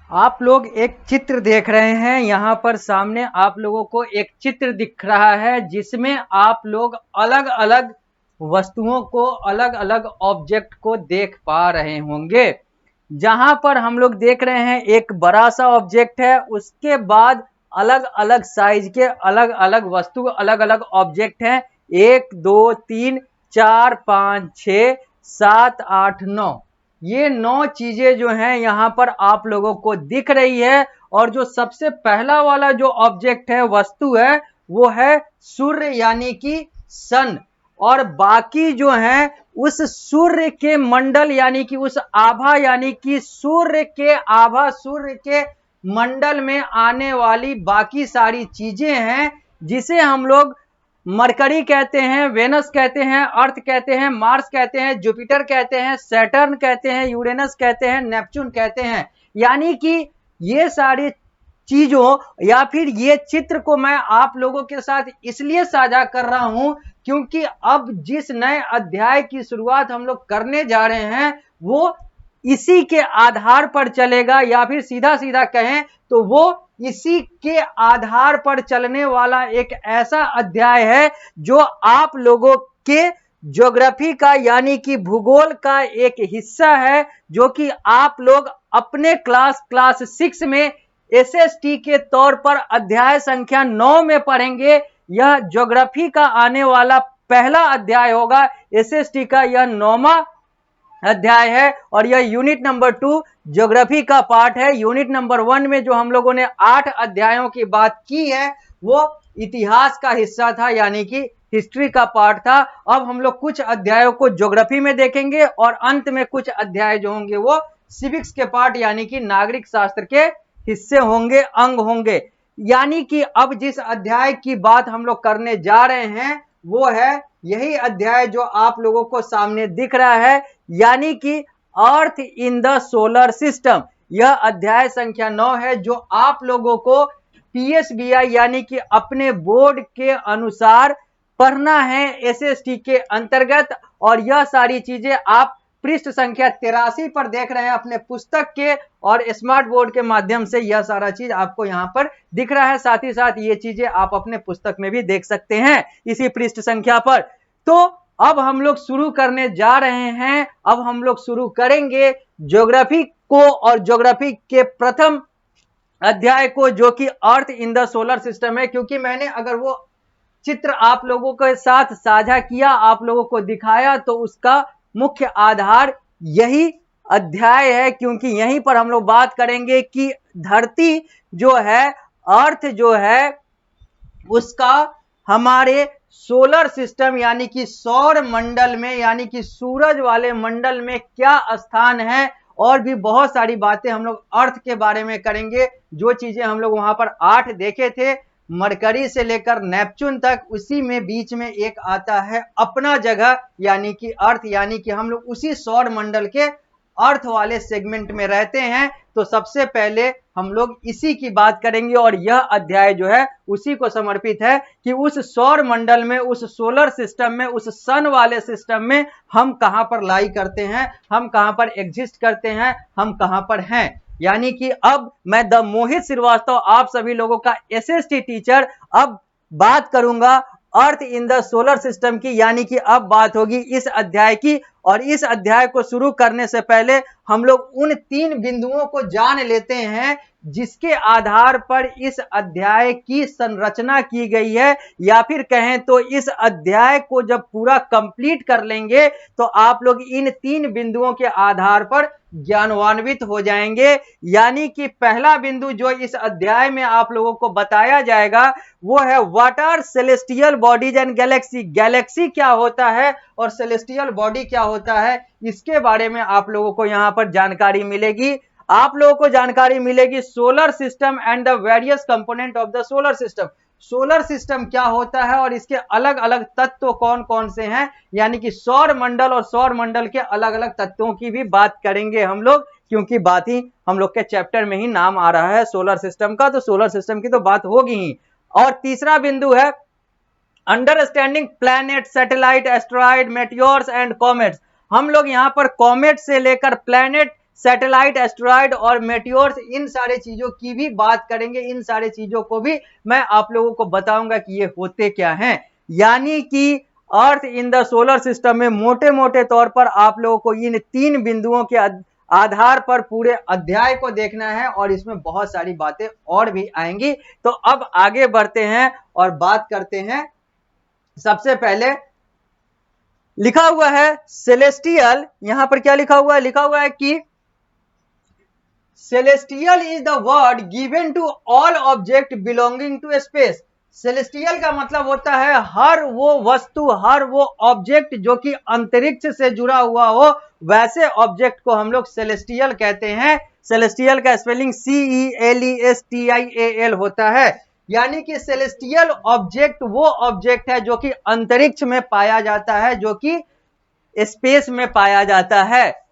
आप लोग एक चित्र देख रहे हैं। यहाँ पर सामने आप लोगों को एक चित्र दिख रहा है जिसमें आप लोग अलग अलग वस्तुओं को, अलग अलग ऑब्जेक्ट को देख पा रहे होंगे। जहां पर हम लोग देख रहे हैं एक बड़ा सा ऑब्जेक्ट है, उसके बाद अलग अलग साइज के अलग अलग वस्तु, अलग अलग ऑब्जेक्ट हैं। 1 2 3 4 5 6 7 8 9, ये 9 चीजें जो हैं यहाँ पर आप लोगों को दिख रही है। और जो सबसे पहला वाला जो ऑब्जेक्ट है, वस्तु है, वो है सूर्य यानी कि सन। और बाकी जो है उस सूर्य के मंडल यानी कि उस आभा यानी कि सूर्य के आभा, सूर्य के मंडल में आने वाली बाकी सारी चीजें हैं, जिसे हम लोग मरकरी कहते हैं, वेनस कहते हैं, अर्थ कहते हैं, मार्स कहते हैं, जुपिटर कहते हैं, सैटर्न कहते हैं, यूरेनस कहते हैं, नेपच्यून कहते हैं। यानी कि ये सारी चीजों या फिर ये चित्र को मैं आप लोगों के साथ इसलिए साझा कर रहा हूं क्योंकि अब जिस नए अध्याय की शुरुआत हम लोग करने जा रहे हैं वो इसी के आधार पर चलेगा, या फिर सीधा सीधा कहें तो वो इसी के आधार पर चलने वाला एक ऐसा अध्याय है जो आप लोगों के ज्योग्राफी का यानी कि भूगोल का एक हिस्सा है, जो कि आप लोग अपने क्लास 6 में एसएसटी के तौर पर अध्याय संख्या 9 में पढ़ेंगे। यह ज्योग्राफी का आने वाला पहला अध्याय होगा। एसएसटी का यह 9वां अध्याय है और यह यूनिट नंबर 2 ज्योग्राफी का पार्ट है। यूनिट नंबर 1 में जो हम लोगों ने 8 अध्यायों की बात की है वो इतिहास का हिस्सा था, यानी कि हिस्ट्री का पार्ट था। अब हम लोग कुछ अध्यायों को ज्योग्राफी में देखेंगे और अंत में कुछ अध्याय जो होंगे वो सिविक्स के पार्ट यानी कि नागरिक शास्त्र के हिस्से होंगे, अंग होंगे। यानी कि अब जिस अध्याय की बात हम लोग करने जा रहे हैं वो है यही अध्याय जो आप लोगों को सामने दिख रहा है, यानी कि अर्थ इन द सोलर सिस्टम। यह अध्याय संख्या 9 है जो आप लोगों को पीएसबीआई यानी कि अपने बोर्ड के अनुसार पढ़ना है एसएसटी के अंतर्गत। और यह सारी चीजें आप पृष्ठ संख्या 83 पर देख रहे हैं अपने पुस्तक के, और स्मार्ट बोर्ड के माध्यम से यह सारा चीज आपको यहां पर दिख रहा है। साथ ही साथ ये चीजें आप अपने पुस्तक में भी देख सकते हैं इसी पृष्ठ संख्या पर। तो अब हम लोग शुरू करने जा रहे हैं। अब हम लोग शुरू करेंगे ज्योग्राफी को और ज्योग्राफी के प्रथम अध्याय को, जो कि अर्थ इन द सोलर सिस्टम है। क्योंकि मैंने अगर वो चित्र आप लोगों के साथ साझा किया, आप लोगों को दिखाया, तो उसका मुख्य आधार यही अध्याय है, क्योंकि यहीं पर हम लोग बात करेंगे कि धरती जो है, अर्थ जो है, उसका हमारे सोलर सिस्टम यानी कि सौर मंडल में यानी कि सूरज वाले मंडल में क्या स्थान है। और भी बहुत सारी बातें हम लोग अर्थ के बारे में करेंगे। जो चीजें हम लोग वहां पर 8 देखे थे, मरकरी से लेकर नेपच्यून तक, उसी में बीच में एक आता है अपना जगह यानी कि अर्थ, यानी कि हम लोग उसी सौर मंडल के अर्थ वाले सेगमेंट में रहते हैं। तो सबसे पहले हम लोग इसी की बात करेंगे और यह अध्याय जो है उसी को समर्पित है कि उस सौर मंडल में, उस सोलर सिस्टम में, उस सन वाले सिस्टम में हम कहां पर लाई करते हैं, हम कहां पर एग्जिस्ट करते हैं, हम कहां पर हैं। यानी कि अब मैं द मोहित श्रीवास्तव, आप सभी लोगों का एसएसटी टीचर, अब बात करूंगा अर्थ इन द सोलर सिस्टम की। यानी कि अब बात होगी इस अध्याय की। और इस अध्याय को शुरू करने से पहले हम लोग उन 3 बिंदुओं को जान लेते हैं जिसके आधार पर इस अध्याय की संरचना की गई है। या फिर कहें तो इस अध्याय को जब पूरा कंप्लीट कर लेंगे तो आप लोग इन 3 बिंदुओं के आधार पर ज्ञानवान्वित हो जाएंगे। यानी कि पहला बिंदु जो इस अध्याय में आप लोगों को बताया जाएगा वो है what are celestial bodies and galaxy. Galaxy क्या होता है और सेलेस्टियल बॉडी क्या होता है, इसके बारे में आप लोगों को यहां पर जानकारी मिलेगी। आप लोगों को जानकारी मिलेगी solar system and the various component of the solar system. Solar system क्या होता है और इसके अलग अलग तत्व कौन कौन से हैं, यानी कि सौर मंडल और सौर मंडल के अलग अलग तत्वों की भी बात करेंगे हम लोग, क्योंकि बात ही हम लोग के चैप्टर में ही नाम आ रहा है सोलर सिस्टम का, तो सोलर सिस्टम की तो बात होगी ही। और तीसरा बिंदु है understanding planet, satellite, asteroid, meteors and comets. हम लोग यहां पर कॉमेट से लेकर प्लैनेट, सैटेलाइट, एस्टेरॉइड और मेटियोर्स, इन सारे चीजों की भी बात करेंगे। इन सारे चीजों को भी मैं आप लोगों को बताऊंगा कि ये होते क्या हैं। यानी कि अर्थ इन द सोलर सिस्टम में मोटे मोटे तौर पर आप लोगों को इन 3 बिंदुओं के आधार पर पूरे अध्याय को देखना है और इसमें बहुत सारी बातें और भी आएंगी। तो अब आगे बढ़ते हैं और बात करते हैं। सबसे पहले लिखा हुआ है सेलेस्टियल, यहां पर क्या लिखा हुआ है? लिखा हुआ है कि celestial is the word given to all object belonging to space. Celestial का मतलब होता है हर वो वस्तु, हर वो ऑब्जेक्ट जो कि अंतरिक्ष से जुड़ा हुआ हो, वैसे ऑब्जेक्ट को हम लोग सेलेस्टियल कहते हैं। सेलेस्टियल का स्पेलिंग CELESTIAL होता है। यानी कि सेलेस्टियल ऑब्जेक्ट वो ऑब्जेक्ट है जो कि अंतरिक्ष में पाया जाता है, जो कि स्पेस में पाया जाता है।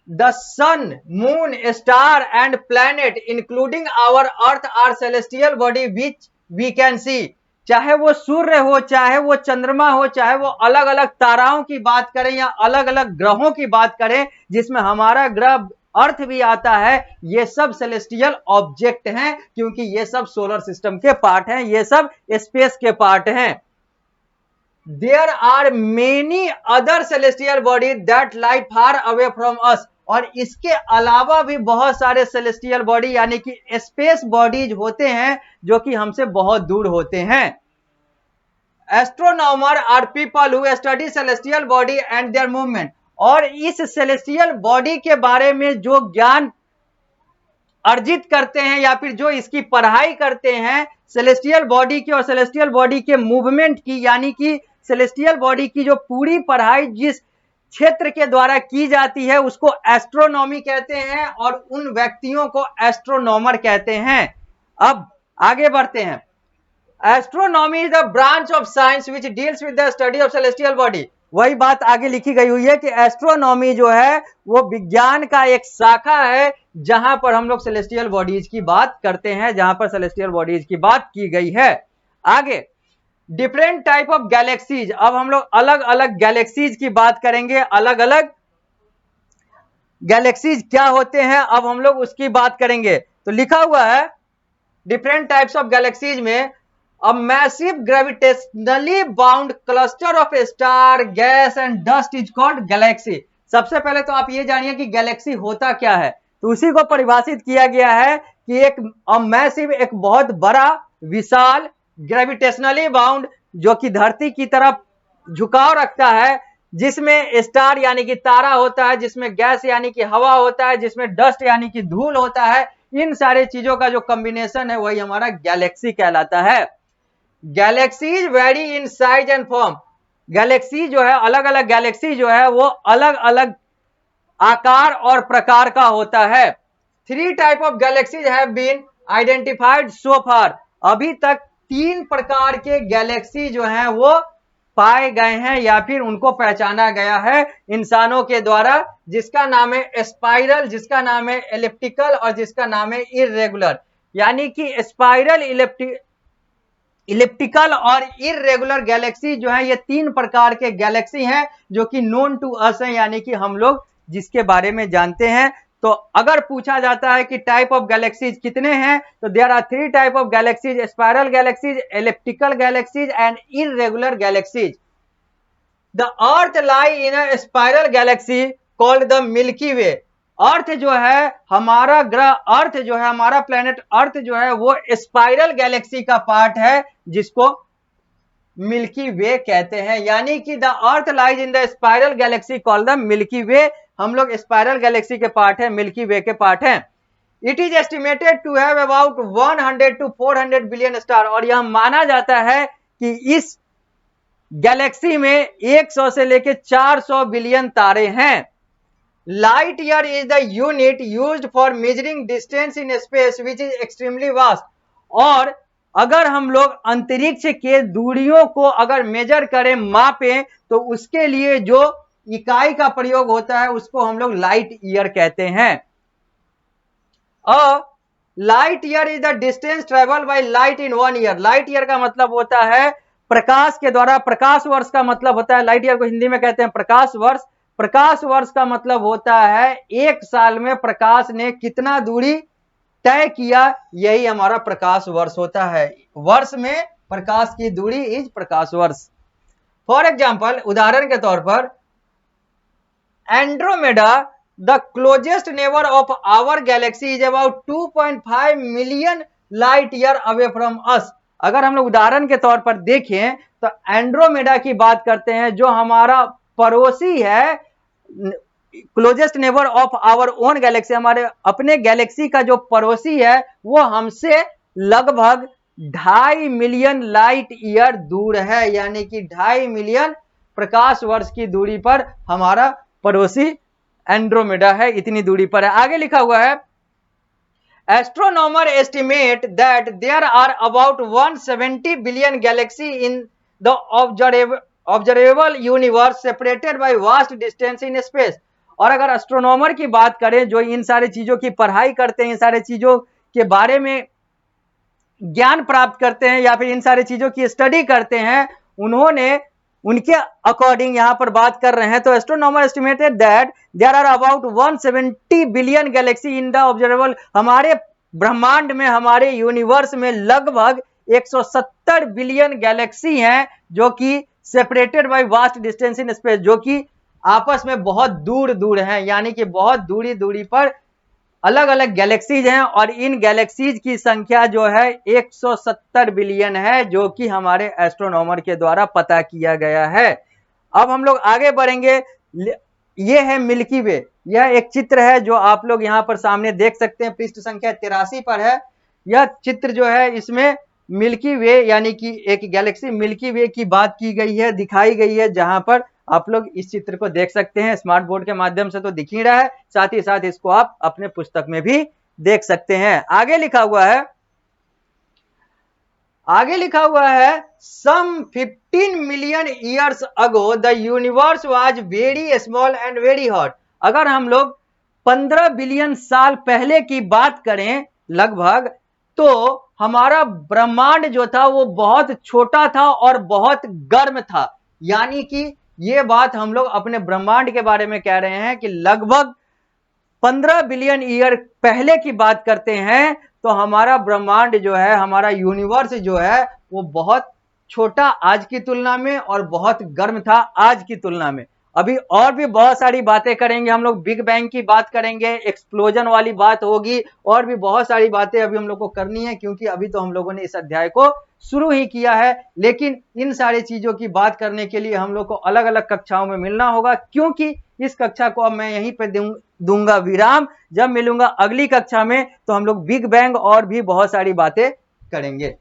The sun, moon, star and planet including our earth are celestial body which we can see। चाहे वो सूर्य हो, चाहे वो चंद्रमा हो, चाहे वो अलग अलग ताराओं की बात करें या अलग अलग ग्रहों की बात करें, जिसमें हमारा ग्रह अर्थ भी आता है, ये सब सेलेस्टियल ऑब्जेक्ट हैं, क्योंकि ये सब सोलर सिस्टम के पार्ट हैं, ये सब स्पेस के पार्ट हैं। There are many other celestial bodies that lie far away from us। और इसके अलावा भी बहुत सारे सेलेस्टियल बॉडी यानी कि स्पेस बॉडीज होते हैं जो कि हमसे बहुत दूर होते हैं। Astronomer are people who study celestial body and their movement. और इस सेलेस्टियल बॉडी के बारे में जो ज्ञान अर्जित करते हैं या फिर जो इसकी पढ़ाई करते हैं, सेलेस्टियल बॉडी की और सेलेस्टियल बॉडी के मूवमेंट की, यानी कि सेलेस्टियल बॉडी की जो पूरी पढ़ाई जिस क्षेत्र के द्वारा की जाती है उसको एस्ट्रोनॉमी कहते हैं और उन व्यक्तियों को एस्ट्रोनॉमर कहते हैं। अब आगे बढ़ते हैं। Astronomy is the branch of science which deals with the study of celestial body. वही बात आगे लिखी गई हुई है कि एस्ट्रोनॉमी जो है वो विज्ञान का एक शाखा है जहां पर हम लोग सेलेस्टियल बॉडीज की बात करते हैं, जहां पर सेलेस्टियल बॉडीज की बात की गई है। आगे डिफरेंट टाइप ऑफ गैलेक्सीज। अब हम लोग अलग अलग गैलेक्सीज की बात करेंगे। अलग अलग गैलेक्सीज क्या होते हैं अब हम लोग उसकी बात करेंगे। तो लिखा हुआ है डिफरेंट टाइप्स ऑफ गैलेक्सीज में a massive gravitationally bound cluster of star, gas and dust is called Galaxy. सबसे पहले तो आप ये जानिए कि गैलेक्सी होता क्या है। तो उसी को परिभाषित किया गया है कि एक मैसिव, एक बहुत बड़ा, विशाल, ग्रेविटेशनली बाउंड, जो कि धरती की तरफ झुकाव रखता है, जिसमें स्टार यानी कि तारा होता है, जिसमें गैस यानी कि हवा होता है, जिसमें डस्ट यानी कि धूल होता है। इन सारे चीजों का जो कॉम्बिनेशन है वही हमारा गैलेक्सी कहलाता है। Galaxies very in size and form. Galaxy जो है, अलग अलग गैलेक्सी जो है वो अलग अलग आकार और प्रकार का होता है। 3 type of galaxies have been identified so far. अभी तक 3 प्रकार के गैलेक्सी जो हैं वो पाए गए हैं या फिर उनको पहचाना गया है इंसानों के द्वारा, जिसका नाम है स्पाइरल, जिसका नाम है एलिप्टिकल और जिसका नाम है इररेगुलर। यानी कि स्पाइरल, इलिप्टिकल और इररेगुलर गैलेक्सी जो है, ये 3 प्रकार के गैलेक्सी हैं जो कि नोन टू अस हैं, यानी कि हम लोग जिसके बारे में जानते हैं। तो अगर पूछा जाता है कि टाइप ऑफ गैलेक्सीज कितने हैं, तो there are 3 type of galaxies, spiral galaxies, elliptical galaxies and irregular galaxies. The earth lie in a spiral galaxy called the Milky Way. Earth जो है, हमारा ग्रह अर्थ जो है, हमारा प्लेनेट अर्थ जो है वो स्पाइरल गैलेक्सी का पार्ट है, जिसको मिल्की वे कहते हैं। यानी कि the earth lies in the spiral galaxy called the Milky Way. हम लोग स्पाइरल गैलेक्सी के पार्ट हैं, मिल्की वे के पार्ट हैं। It is estimated to have about 100 to 400 billion star. और यह माना जाता है कि इस गैलेक्सी में 100 से लेकर 400 बिलियन तारे हैं। Light year is the unit used for measuring distance in space which is extremely vast. और अगर हम लोग अंतरिक्ष के दूरियों को अगर मेजर करें, मापें, तो उसके लिए जो इकाई का प्रयोग होता है उसको हम लोग लाइट ईयर कहते हैं। Light year is the distance travel by light in 1 year. Light year का मतलब होता है प्रकाश के द्वारा, प्रकाश वर्ष का मतलब होता है, लाइट ईयर को हिंदी में कहते हैं प्रकाश वर्ष। प्रकाश वर्ष का मतलब होता है एक साल में प्रकाश ने कितना दूरी तय किया, यही हमारा प्रकाश वर्ष होता है। वर्ष में प्रकाश की दूरी इज प्रकाश वर्ष। फॉर एग्जाम्पल, उदाहरण के तौर पर, Andromeda the closest neighbour of our galaxy is about 2.5 million light year away from us. अगर हम लोग उदाहरण के तौर पर देखें तो एंड्रोमेडा की बात करते हैं, जो हमारा पड़ोसी है, closest neighbour of our own galaxy, हमारे अपने गैलेक्सी का जो पड़ोसी है वो हमसे लगभग 2.5 मिलियन लाइट ईयर दूर है, यानी कि 2.5 मिलियन प्रकाश वर्ष की दूरी पर हमारा पड़ोसी एंड्रोमेडा है, इतनी दूरी पर है। आगे लिखा हुआ है, astronomer estimate that there are about 170 billion galaxy in the observable universe separated by vast distance in space. और अगर एस्ट्रोनॉमर की बात करें, जो इन सारी चीजों की पढ़ाई करते हैं, इन सारी चीजों के बारे में ज्ञान प्राप्त करते हैं या फिर इन सारी चीजों की स्टडी करते हैं, उन्होंने उनके अकॉर्डिंग यहां पर बात कर रहे हैं। तो astronomer estimated that there are about 170 billion galaxy in the observable, हमारे ब्रह्मांड में, हमारे यूनिवर्स में लगभग 170 बिलियन गैलेक्सी हैं, जो कि separated by vast distance in space, जो कि आपस में बहुत दूर दूर हैं, यानी कि बहुत दूरी दूरी पर अलग अलग गैलेक्सीज हैं। और इन गैलेक्सीज की संख्या जो है 170 बिलियन है, जो कि हमारे एस्ट्रोनॉमर के द्वारा पता किया गया है। अब हम लोग आगे बढ़ेंगे। ये है मिल्की वे। यह एक चित्र है जो आप लोग यहां पर सामने देख सकते हैं, पृष्ठ संख्या 83 पर है। यह चित्र जो है, इसमें मिल्की वे यानी कि एक गैलेक्सी मिल्की वे की बात की गई है, दिखाई गई है, जहां पर आप लोग इस चित्र को देख सकते हैं। स्मार्ट बोर्ड के माध्यम से तो दिख ही रहा है, साथ ही साथ इसको आप अपने पुस्तक में भी देख सकते हैं। आगे लिखा हुआ है, सम 15 million years ago the universe was very small and very hot. अगर हम लोग 15 बिलियन साल पहले की बात करें लगभग, तो हमारा ब्रह्मांड जो था वो बहुत छोटा था और बहुत गर्म था। यानी कि ये बात हम लोग अपने ब्रह्मांड के बारे में कह रहे हैं कि लगभग 15 बिलियन ईयर पहले की बात करते हैं, तो हमारा ब्रह्मांड जो है, हमारा यूनिवर्स जो है, वो बहुत छोटा आज की तुलना में और बहुत गर्म था आज की तुलना में। अभी और भी बहुत सारी बातें करेंगे हम लोग, बिग बैंग की बात करेंगे, एक्सप्लोजन वाली बात होगी, और भी बहुत सारी बातें अभी हम लोग को करनी है, क्योंकि अभी तो हम लोगों ने इस अध्याय को शुरू ही किया है। लेकिन इन सारी चीजों की बात करने के लिए हम लोग को अलग अलग कक्षाओं में मिलना होगा, क्योंकि इस कक्षा को अब मैं यहीं पर दूंगा विराम। जब मिलूंगा अगली कक्षा में तो हम लोग बिग बैंग और भी बहुत सारी बातें करेंगे।